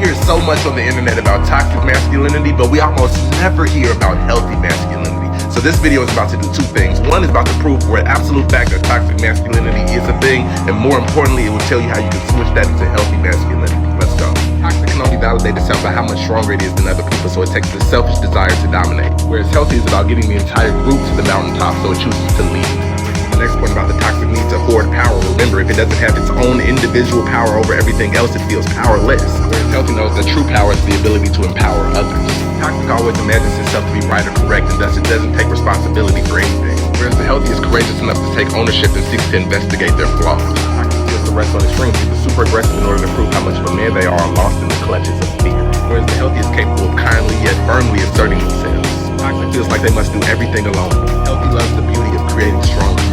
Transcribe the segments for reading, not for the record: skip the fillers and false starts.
hear so much on the internet about toxic masculinity, but we almost never hear about healthy masculinity. So this video is about to do two things. One is about to prove for an absolute fact that toxic masculinity is a thing, and more importantly, it will tell you how you can switch that into healthy masculinity. Let's go. Toxic can only validate itself by how much stronger it is than other people, so it takes the selfish desire to dominate. Whereas healthy is about getting the entire group to the mountaintop, so it chooses to lead. The next point about the toxic need to hoard power. Remember, if it doesn't have its own individual power over everything else, it feels powerless. Whereas healthy knows that true power is the ability to empower others. Toxic always imagines itself to be right or correct, and thus it doesn't take responsibility for anything. Whereas the healthy is courageous enough to take ownership and seeks to investigate their flaws. Toxic feels the rest on extremes, either super aggressive in order to prove how much of a man they are, lost in the clutches of fear. Whereas the healthy is capable of kindly yet firmly asserting themselves. Toxic feels like they must do everything alone. Healthy loves the beauty of creating strong community.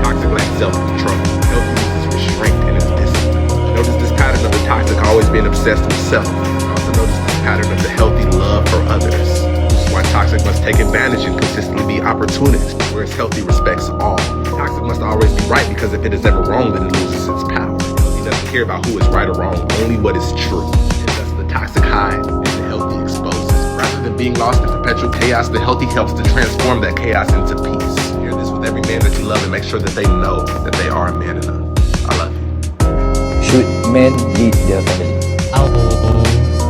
Toxic lacks self-control. Healthy uses restraint and is disciplined. Notice this pattern of the toxic always being obsessed with self. Also notice this pattern of the healthy love for others. This is why toxic must take advantage and consistently be opportunist, whereas healthy respects all. Toxic must always be right because if it is ever wrong, then it loses its power. Healthy doesn't care about who is right or wrong, only what is true. And thus the toxic hides and the healthy exposes. Rather than being lost in perpetual chaos, the healthy helps to transform that chaos into peace. Share this with every man that you love and make sure that they know that they are a man enough. I love you. Should men lead their family?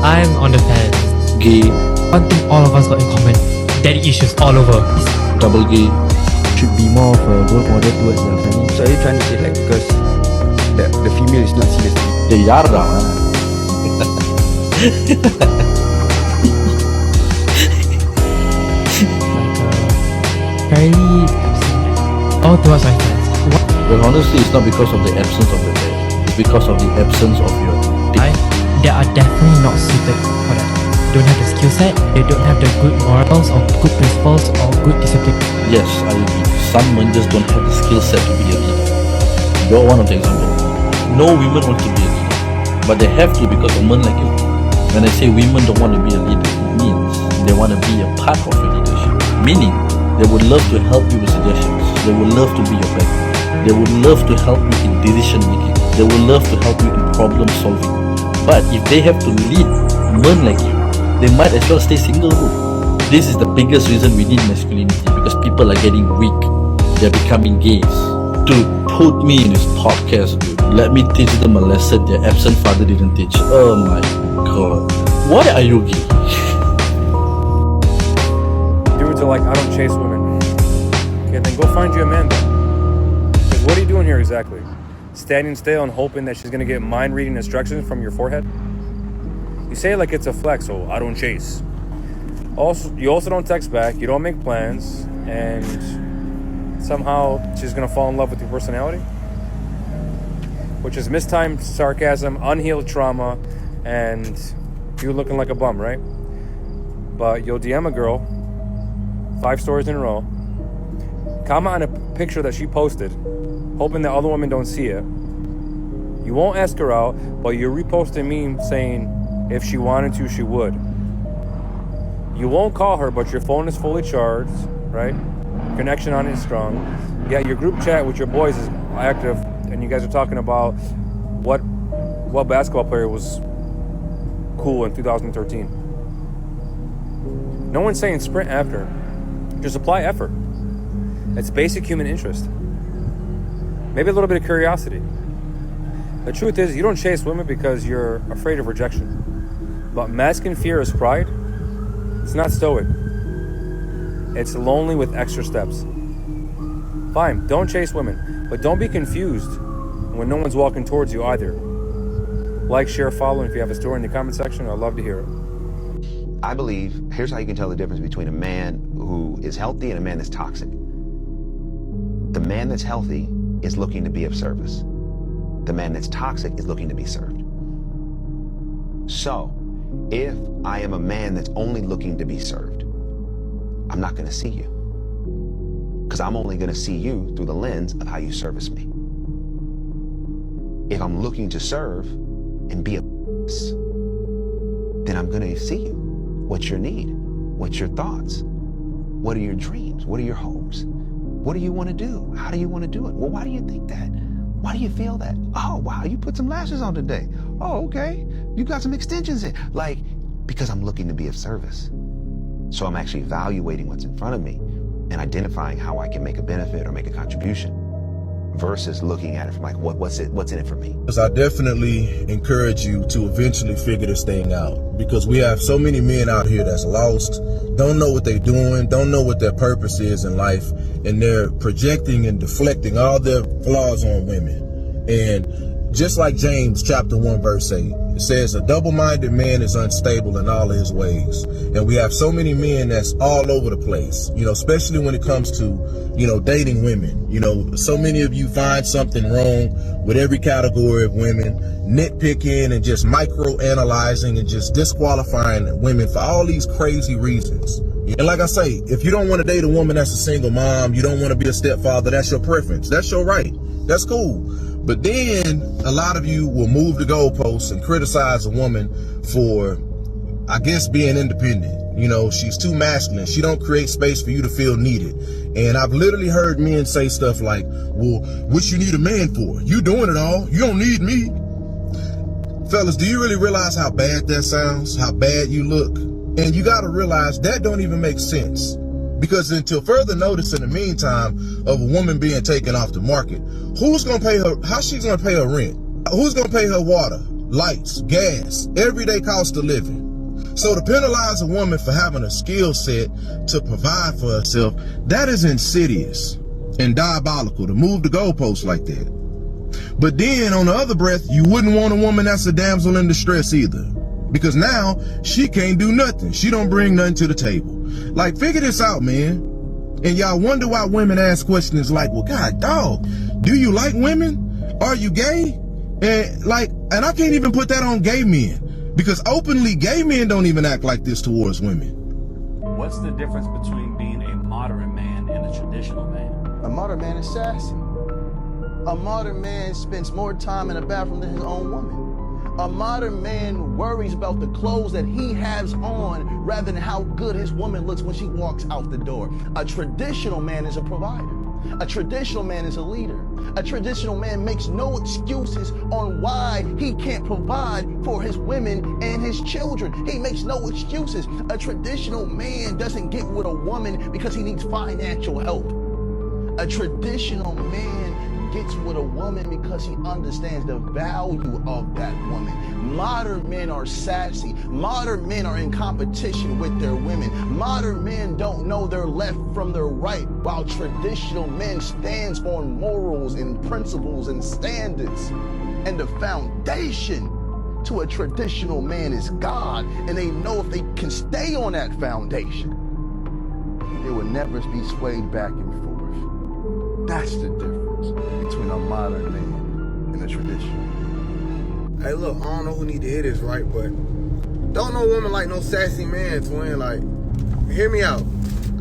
I'm on the fence. Gay, One thing all of us got in common: daddy issues all over. double gay. Should be more of a role model towards the family. So are you trying to say like because the female is not serious? யாருடா Fairly all towards my friends. Well, honestly, it's not because of the absence of the dad. It's because of the absence of your dick. They are definitely not suited for that. They don't have the skill set, they don't have the good morals or good principles or good discipline. Yes, I agree. Some men just don't have the skill set to be a leader. You're one of the examples. No women want to be a leader, but they have to because of men like you. When I say women don't want to be a leader, it means they want to be a part of your leadership. Meaning, they would love to help you with suggestions. They would love to be your back. They would love to help you in decision making. They would love to help you in problem solving. But if they have to lead men like you, they might as well stay single. This is the biggest reason we need masculinity, because people are getting weak. They're becoming gays. Dude, put me in this podcast, dude. Let me teach them a lesson their absent father didn't teach. Oh my god. Why are you gay? Dudes are like, I don't chase women. Okay, then go find you a man then. Because what are you doing here exactly? Standing still and hoping that she's gonna get mind-reading instructions from your forehead? You say it like it's a flex, so I don't chase. You also don't text back, you don't make plans, and somehow she's gonna fall in love with your personality? Which is mistimed sarcasm, unhealed trauma, and you looking like a bum, right? But you'll DM a girl 5 stories in a row, comment on a picture that she posted, hoping that other women don't see it. You won't ask her out, but you repost a meme saying if she wanted to, she would. You won't call her, but your phone is fully charged, right? Connection on it is strong. Yet your group chat with your boys is active, and you guys are talking about what basketball player was cool in 2013. No one's saying sprint after. Just apply effort. It's basic human interest. Maybe a little bit of curiosity. The truth is, you don't chase women because you're afraid of rejection. But masculine fear is pride. It's not stoic. It's lonely with extra steps. Fine, don't chase women, but don't be confused when no one's walking towards you either. Like, share, follow, and if you have a story in the comment section, I'd love to hear it. I believe, here's how you can tell the difference between a man who is healthy and a man that's toxic. The man that's healthy is looking to be of service. The man that's toxic is looking to be served. So, if I am a man that's only looking to be served, I'm not going to see you. Because I'm only going to see you through the lens of how you service me. If I'm looking to serve and be a then I'm going to see you. What's your need? What's your thoughts? What are your dreams? What are your hopes? What do you want to do? How do you want to do it? Well, why do you think that? Why do you feel that? Oh, wow, you put some lashes on today. Oh, okay. You got some extensions in. Like, because I'm looking to be of service. So I'm actually evaluating what's in front of me and identifying how I can make a benefit or make a contribution versus looking at it from like, what's in it for me? Because I definitely encourage you to eventually figure this thing out, because we have so many men out here that's lost, don't know what they're doing, don't know what their purpose is in life, and they're projecting and deflecting all their flaws on women. And just like James chapter 1 verse 8, it says a double-minded man is unstable in all of his ways. And we have so many men that's all over the place, you know, especially when it comes to, you know, dating women. You know, so many of you find something wrong with every category of women, nitpicking and just micro-analyzing and just disqualifying women for all these crazy reasons. And like I say, if you don't want to date a woman that's a single mom, you don't want to be a stepfather, that's your preference. That's your right. That's cool. But then a lot of you will move the goalposts and criticize a woman for, I guess, being independent. You know, she's too masculine. She don't create space for you to feel needed. And I've literally heard men say stuff like, well, what you need a man for? You doing it all. You don't need me. Fellas, do you really realize how bad that sounds? How bad you look? And you got to realize that don't even make sense. Because until further notice in the meantime of a woman being taken off the market, who's going to pay her, how's she going to pay her rent? Who's going to pay her water, lights, gas, everyday cost of living? So to penalize a woman for having a skill set to provide for herself, that is insidious and diabolical to move the goalposts like that. But then on the other breath, you wouldn't want a woman that's a damsel in distress either. Because now she can't do nothing. She don't bring nothing to the table. Like, figure this out, man. And y'all wonder why women ask questions like, well, God, dog, do you like women? Are you gay? And I can't even put that on gay men, because openly gay men don't even act like this towards women. What's the difference between being a modern man and a traditional man? A modern man is sassy. A modern man spends more time in the bathroom than his own woman. A modern man worries about the clothes that he has on rather than how good his woman looks when she walks out the door. A traditional man is a provider. A traditional man is a leader. A traditional man makes no excuses on why he can't provide for his women and his children. He makes no excuses. A traditional man doesn't get with a woman because he needs financial help. A traditional man gets with a woman because he understands the value of that woman. Modern men are sassy. Modern men are in competition with their women. Modern men don't know their left from their right, while traditional men stands on morals and principles and standards. And the foundation to a traditional man is God, and they know if they can stay on that foundation, they will never be swayed back and forth. That's the difference between a modern man and a traditional. Hey, look, I don't know who need to hear this, right? But don't no woman like no sassy man, twin. Like, hear me out.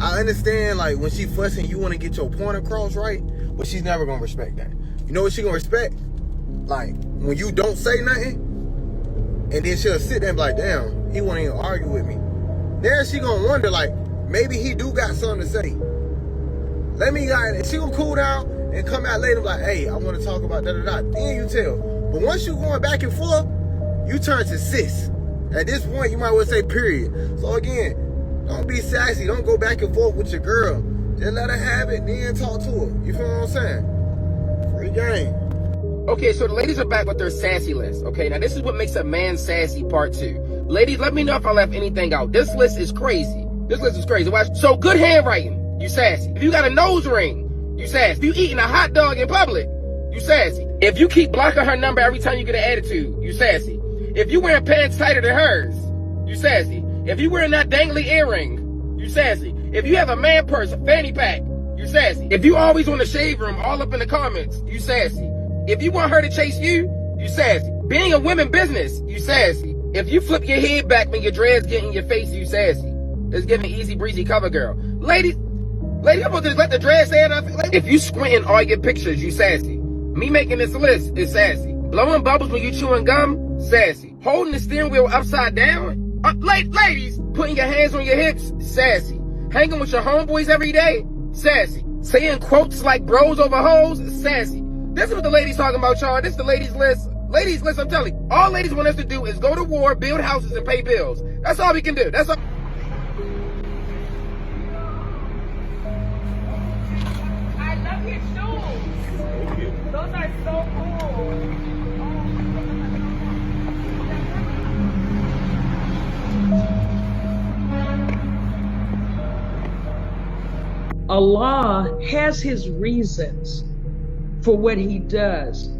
I understand, like, when she fussing, you want to get your point across, right? But she's never going to respect that. You know what she going to respect? Like, when you don't say nothing, and then she'll sit there and be like, damn, he won't even argue with me. Then she going to wonder, like, maybe he do got something to say. She gonna cool down and come out later like, hey, I want to talk about da-da-da. Then you tell. But once you going back and forth, you turn to sis. At this point, you might well say period. So again, don't be sassy. Don't go back and forth with your girl. Just let her have it, then talk to her. You feel what I'm saying? Free game. Okay, so the ladies are back with their sassy list. Okay, now this is what makes a man sassy part 2. Ladies, let me know if I left anything out. This list is crazy. This list is crazy. So good handwriting, you sassy. If you got a nose ring, you sassy. If you eating a hot dog in public, you sassy. If you keep blocking her number every time you get an attitude, you sassy. If you wearing pants tighter than hers, you sassy. If you wearing that dangly earring, you sassy. If you have a man purse, a fanny pack, you sassy. If you always on the shave room, all up in the comments, you sassy. If you want her to chase you, you sassy. Being a women business, you sassy. If you flip your head back when your dreads get in your face, you sassy. It's giving easy breezy cover girl. Ladies, I'm supposed to let the dreads stand up. If you squinting all your pictures, you sassy. Me making this list is sassy. Blowing bubbles when you chewing gum, sassy. Holding the steering wheel upside down, ladies, putting your hands on your hips, sassy. Hanging with your homeboys every day, sassy. Saying quotes like bros over hoes, sassy. This is what the ladies talking about, y'all. This is the ladies list. Ladies, listen, I'm telling you, all ladies want us to do is go to war, build houses, and pay bills. That's all we can do. That's all. I love your shoes. Those are so cool. Allah has his reasons for what he does.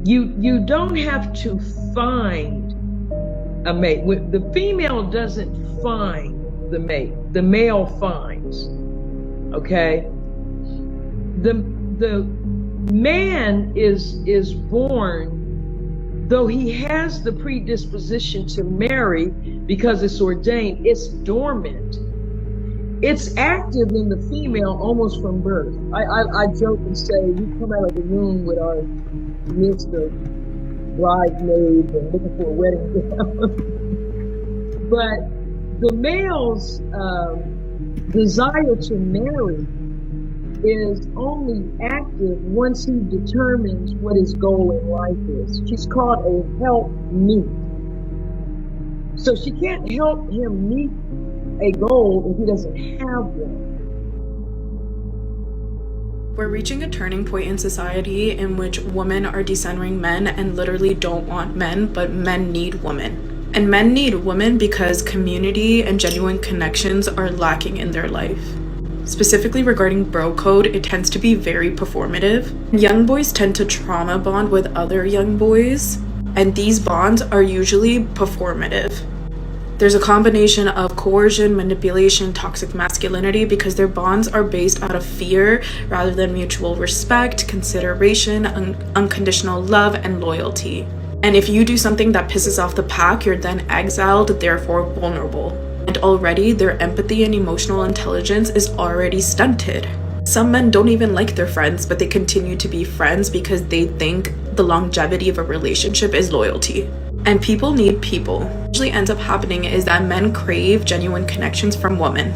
You don't have to find a mate. The female doesn't find the mate. The male finds. Okay? The man is born, though he has the predisposition to marry because it's ordained, it's dormant. It's active in the female almost from birth. I joke and say we come out of the womb with our list of bridesmaids and looking for a wedding gown. But the male's desire to marry is only active once he determines what his goal in life is. She's called a help meet. So she can't help him meet a goal if he doesn't have one. We're reaching a turning point in society in which women are decentering men and literally don't want men, but men need women. And men need women because community and genuine connections are lacking in their life. Specifically regarding bro code, it tends to be very performative. Young boys tend to trauma bond with other young boys, and these bonds are usually performative. There's a combination of coercion, manipulation, toxic masculinity because their bonds are based out of fear rather than mutual respect, consideration, unconditional love, and loyalty. And if you do something that pisses off the pack, you're then exiled, therefore vulnerable. And already their empathy and emotional intelligence is already stunted. Some men don't even like their friends, but they continue to be friends because they think the longevity of a relationship is loyalty. And people need people. What usually ends up happening is that men crave genuine connections from women.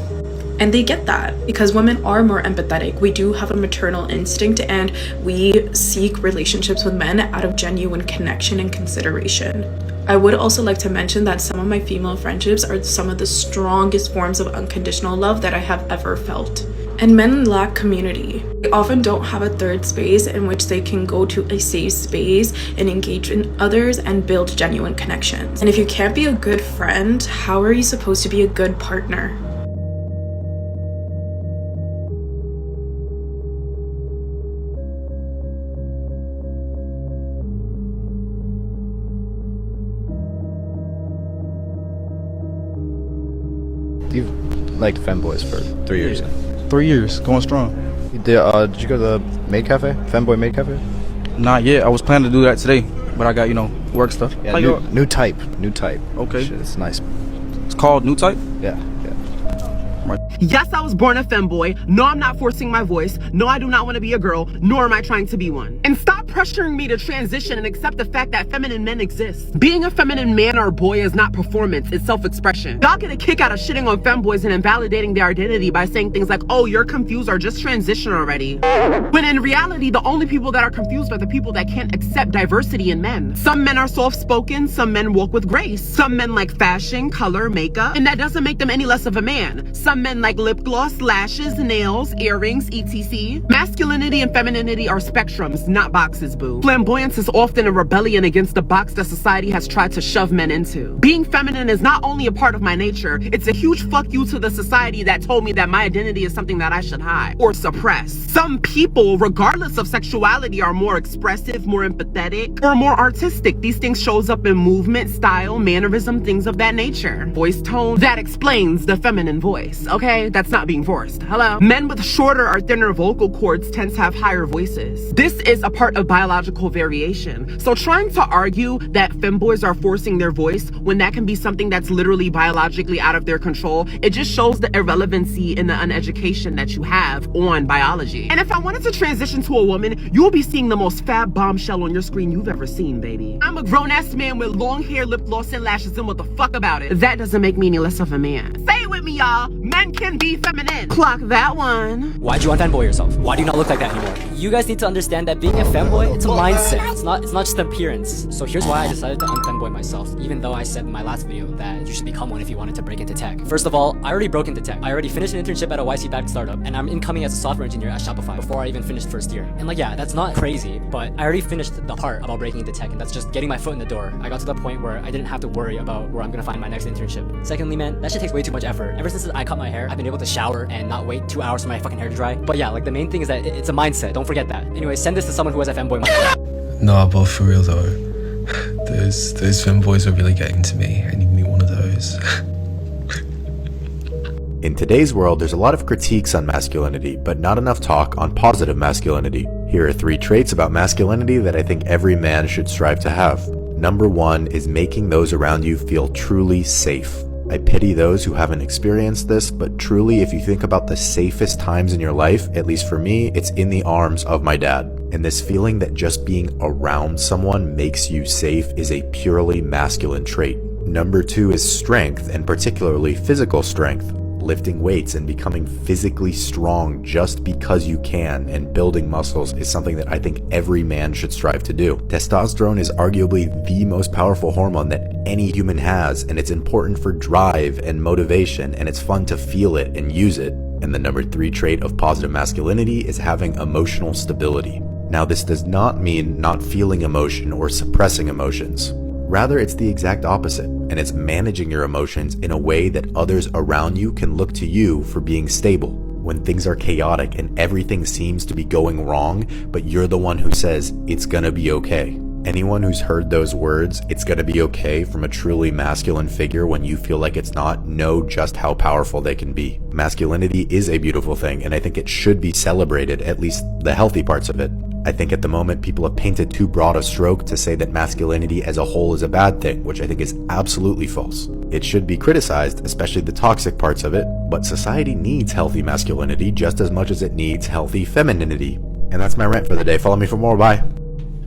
And they get that because women are more empathetic. We do have a maternal instinct and we seek relationships with men out of genuine connection and consideration. I would also like to mention that some of my female friendships are some of the strongest forms of unconditional love that I have ever felt. And men lack community. They often don't have a third space in which they can go to a safe space and engage in others and build genuine connections. And if you can't be a good friend, how are you supposed to be a good partner? You've liked femboys for 3 years now. 3 years, going strong. Did you go to the maid cafe? Femboy maid cafe? Not yet. I was planning to do that today, but I got, work stuff. Yeah, new type. Okay. Shit, it's nice. It's called New Type? Yeah. Yes, I was born a femboy. No, I'm not forcing my voice. No, I do not want to be a girl, nor am I trying to be one. And stop pressuring me to transition and accept the fact that feminine men exist. Being a feminine man or boy is not performance, it's self-expression. Y'all get a kick out of shitting on femboys and invalidating their identity by saying things like, oh, you're confused or just transition already. When in reality, the only people that are confused are the people that can't accept diversity in men. Some men are soft-spoken, some men walk with grace. Some men like fashion, color, makeup, and that doesn't make them any less of a man. Some men like lip gloss, lashes, nails, earrings, etc. Masculinity and femininity are spectrums, not boxes, boo. Flamboyance is often a rebellion against the box that society has tried to shove men into. Being feminine is not only a part of my nature, it's a huge fuck you to the society that told me that my identity is something that I should hide or suppress. Some people, regardless of sexuality, are more expressive, more empathetic, or more artistic. These things shows up in movement, style, mannerism, things of that nature. Voice tone, that explains the feminine voice, okay? That's not being forced. Hello? Men with shorter or thinner vocal cords tend to have higher voices. This is a part of biological variation. So trying to argue that femboys are forcing their voice when that can be something that's literally biologically out of their control, it just shows the irrelevancy and the uneducation that you have on biology. And if I wanted to transition to a woman, you'll be seeing the most fab bombshell on your screen you've ever seen, baby. I'm a grown-ass man with long hair, lip gloss, and lashes, and what the fuck about it? That doesn't make me any less of a man. Say it with me, y'all. men can be feminine. Clock that one. Why'd you unfanboy yourself? Why do you not look like that anymore? You guys need to understand that being a femboy, it's a mindset. It's not just appearance. So here's why I decided to unfanboy myself, even though I said in my last video that you should become one if you wanted to break into tech. First of all, I already broke into tech. I already finished an internship at a YC-backed startup, and I'm incoming as a software engineer at Shopify before I even finished first year. And like, yeah, that's not crazy, but I already finished the part about breaking into tech, and that's just getting my foot in the door. I got to the point where I didn't have to worry about where I'm gonna find my next internship. Secondly, man, that shit takes way too much effort. Ever since I cut my hair, I've been able to shower and not wait 2 hours for my fucking hair to dry. But yeah, like the main thing is that it's a mindset. Don't forget that. Anyway, send this to someone who has a femboy mindset. Nah, but for real though, those femboys are really getting to me. I need me one of those. In today's world, there's a lot of critiques on masculinity, but not enough talk on positive masculinity. Here are 3 traits about masculinity that I think every man should strive to have. Number 1 is making those around you feel truly safe. I pity those who haven't experienced this, but truly, if you think about the safest times in your life, at least for me, it's in the arms of my dad. And this feeling that just being around someone makes you safe is a purely masculine trait. Number 2 is strength, and particularly physical strength. Lifting weights and becoming physically strong just because you can, and building muscles is something that I think every man should strive to do. Testosterone is arguably the most powerful hormone that any human has, and it's important for drive and motivation, and it's fun to feel it and use it. And the number 3 trait of positive masculinity is having emotional stability. Now, this does not mean not feeling emotion or suppressing emotions. Rather, it's the exact opposite, and it's managing your emotions in a way that others around you can look to you for being stable. When things are chaotic and everything seems to be going wrong, but you're the one who says, it's gonna be okay. Anyone who's heard those words, it's gonna be okay, from a truly masculine figure when you feel like it's not, know just how powerful they can be. Masculinity is a beautiful thing, and I think it should be celebrated, at least the healthy parts of it. I think at the moment people have painted too broad a stroke to say that masculinity as a whole is a bad thing, which I think is absolutely false. It should be criticized, especially the toxic parts of it, but society needs healthy masculinity just as much as it needs healthy femininity. And that's my rant for the day. Follow me for more. Bye.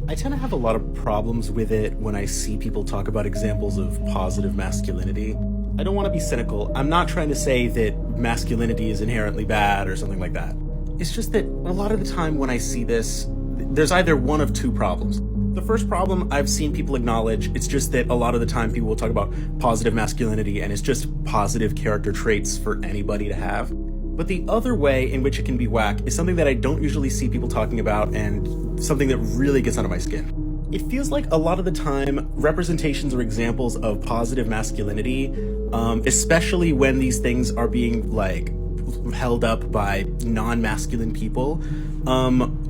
I tend to have a lot of problems with it when I see people talk about examples of positive masculinity. I don't want to be cynical. I'm not trying to say that masculinity is inherently bad or something like that. It's just that a lot of the time when I see this, there's either one of 2 problems. The first problem I've seen people acknowledge, it's just that a lot of the time people will talk about positive masculinity and it's just positive character traits for anybody to have. But the other way in which it can be whack is something that I don't usually see people talking about, and something that really gets under my skin. It feels like a lot of the time representations or examples of positive masculinity, especially when these things are being like held up by non-masculine people,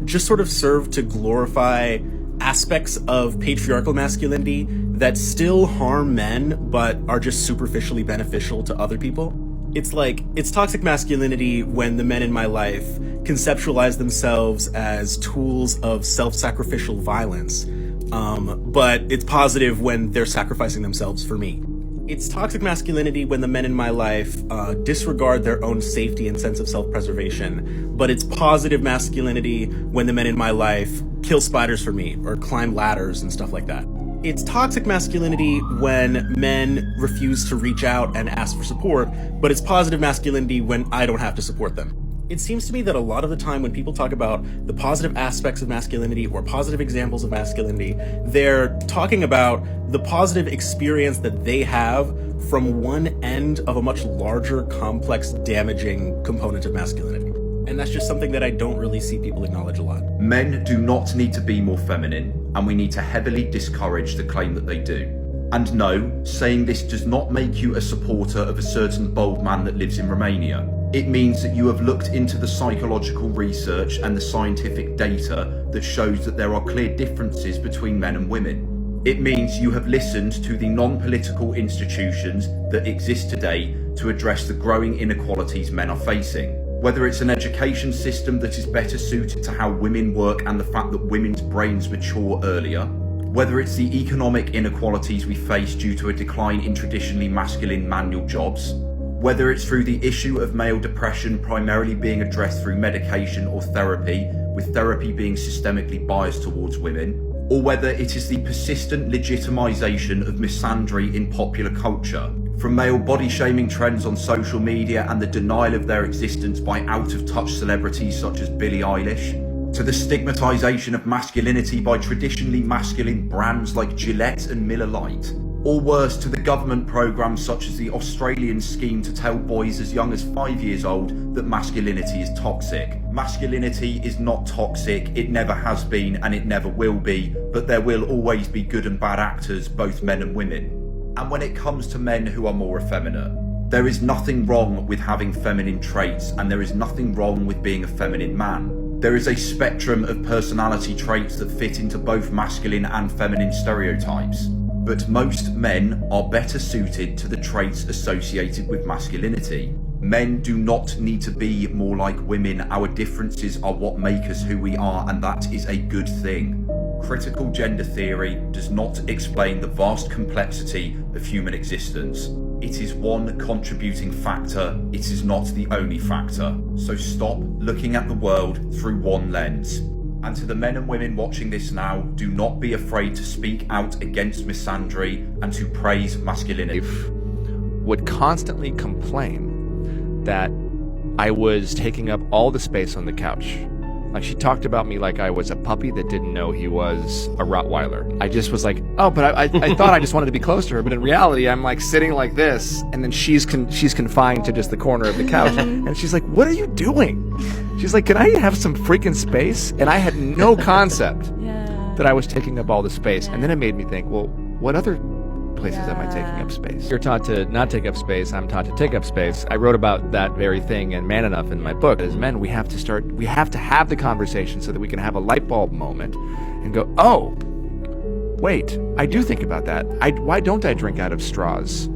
just sort of serve to glorify aspects of patriarchal masculinity that still harm men but are just superficially beneficial to other people. It's like, it's toxic masculinity when the men in my life conceptualize themselves as tools of self-sacrificial violence, but it's positive when they're sacrificing themselves for me. It's toxic masculinity when the men in my life disregard their own safety and sense of self-preservation, but it's positive masculinity when the men in my life kill spiders for me or climb ladders and stuff like that. It's toxic masculinity when men refuse to reach out and ask for support, but it's positive masculinity when I don't have to support them. It seems to me that a lot of the time when people talk about the positive aspects of masculinity or positive examples of masculinity, they're talking about the positive experience that they have from one end of a much larger, complex, damaging component of masculinity. And that's just something that I don't really see people acknowledge a lot. Men do not need to be more feminine, and we need to heavily discourage the claim that they do. And no, saying this does not make you a supporter of a certain bold man that lives in Romania. It means that you have looked into the psychological research and the scientific data that shows that there are clear differences between men and women. It means you have listened to the non-political institutions that exist today to address the growing inequalities men are facing. Whether it's an education system that is better suited to how women work and the fact that women's brains mature earlier, whether it's the economic inequalities we face due to a decline in traditionally masculine manual jobs, whether it's through the issue of male depression primarily being addressed through medication or therapy, with therapy being systemically biased towards women, or whether it is the persistent legitimization of misandry in popular culture, from male body shaming trends on social media and the denial of their existence by out-of-touch celebrities such as Billie Eilish, to the stigmatization of masculinity by traditionally masculine brands like Gillette and Miller Lite, or worse, to the government programs such as the Australian scheme to tell boys as young as 5 years old that masculinity is toxic. Masculinity is not toxic, it never has been and it never will be, but there will always be good and bad actors, both men and women. And when it comes to men who are more effeminate, there is nothing wrong with having feminine traits, and there is nothing wrong with being a feminine man. There is a spectrum of personality traits that fit into both masculine and feminine stereotypes. But most men are better suited to the traits associated with masculinity. Men do not need to be more like women. Our differences are what make us who we are, and that is a good thing. Critical gender theory does not explain the vast complexity of human existence. It is one contributing factor, it is not the only factor. So stop looking at the world through one lens. And to the men and women watching this now, do not be afraid to speak out against misandry and to praise masculinity. Would constantly complain that I was taking up all the space on the couch. Like, she talked about me like I was a puppy that didn't know he was a Rottweiler. I just was like, oh, but I thought I just wanted to be close to her, but in reality, I'm like sitting like this, and then she's confined to just the corner of the couch, and she's like, what are you doing? She's like, can I have some freaking space? And I had no concept that I was taking up all the space, and then it made me think, well, what other places am I taking up space? You're taught to not take up space, I'm taught to take up space. I wrote about that very thing in Man Enough in my book. As men, we have to have the conversation so that we can have a light bulb moment and go, oh, wait, I do think about that. Why don't I drink out of straws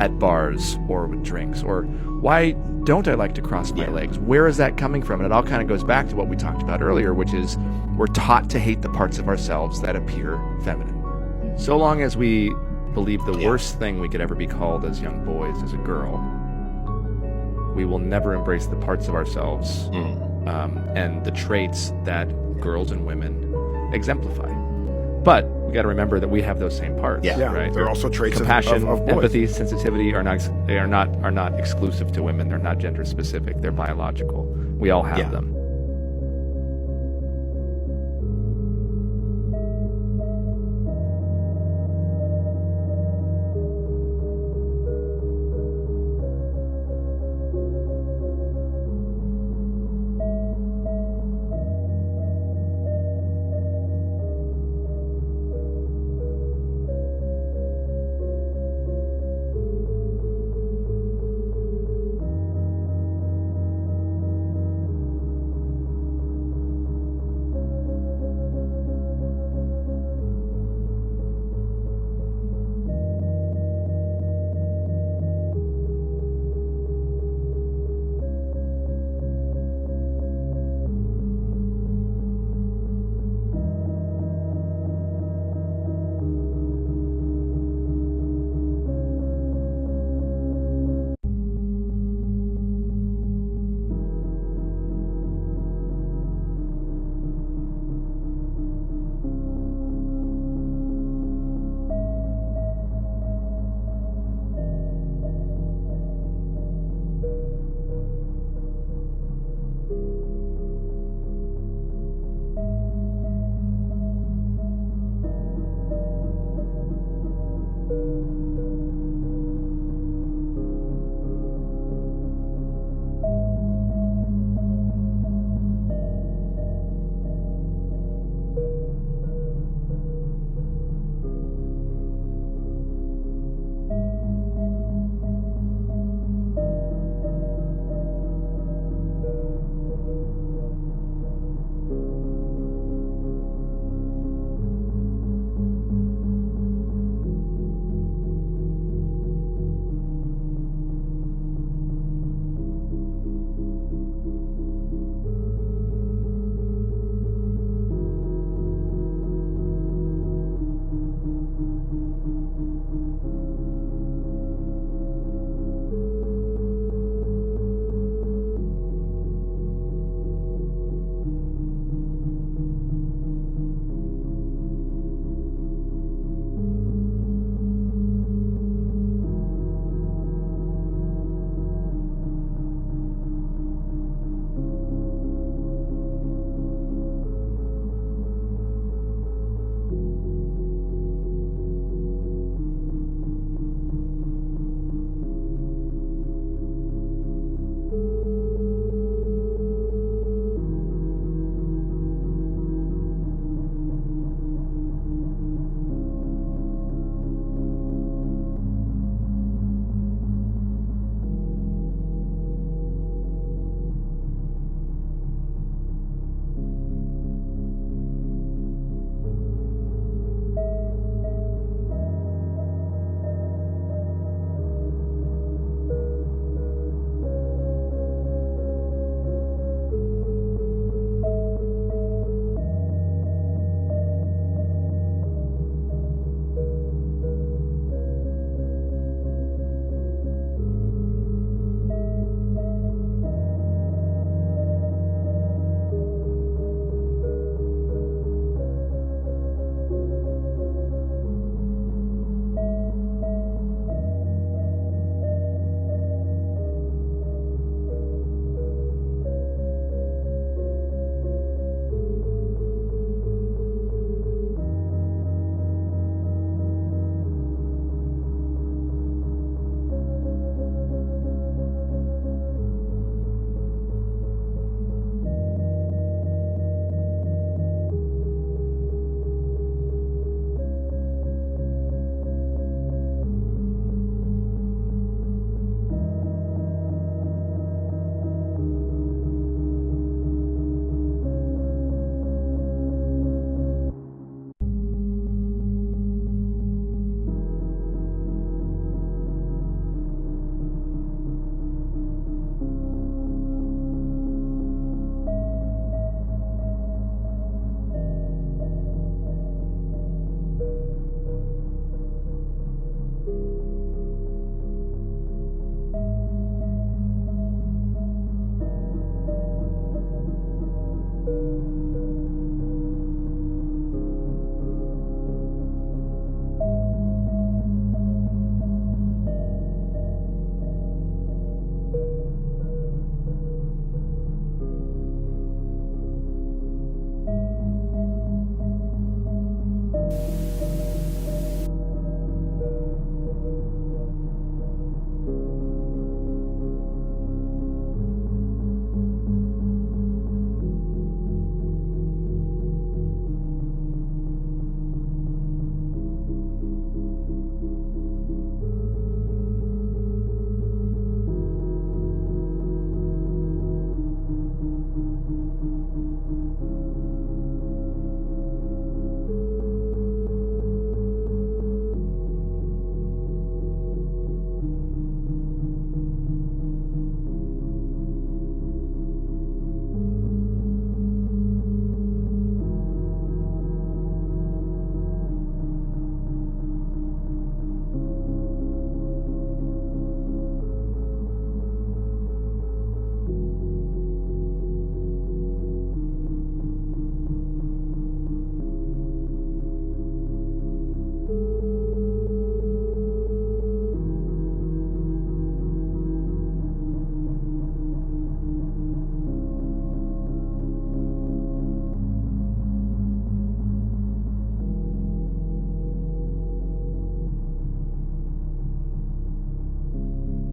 at bars or with drinks? Or why don't I like to cross my legs? Where is that coming from? And it all kind of goes back to what we talked about earlier, which is we're taught to hate the parts of ourselves that appear feminine. So long as we believe the worst thing we could ever be called as young boys is a girl, we will never embrace the parts of ourselves and the traits that girls and women exemplify. But we got to remember that we have those same parts. Right? They're also traits compassion, of boys. empathy, sensitivity are not exclusive to women. They're not gender specific. They're biological. We all have them.